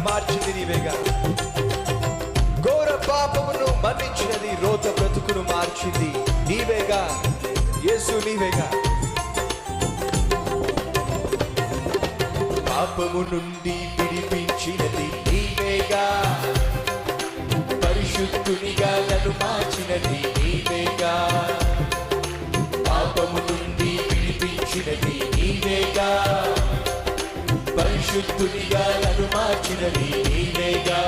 మార్చింది నీవేగా. ఘోర పాపమును మన్నించినది, రోత బ్రతుకును మార్చింది నీవేగా యేసు, నీవేగా. పాపము నుండి విడిపించినది నీవేగా, పరిశుద్ధునిగా నన్ను మార్చినది నీవేగా. పాపము నుండి విడిపించినది నీవేగా, పరిశుద్ధునిగా నన్ను మార్చినది నీవేగా.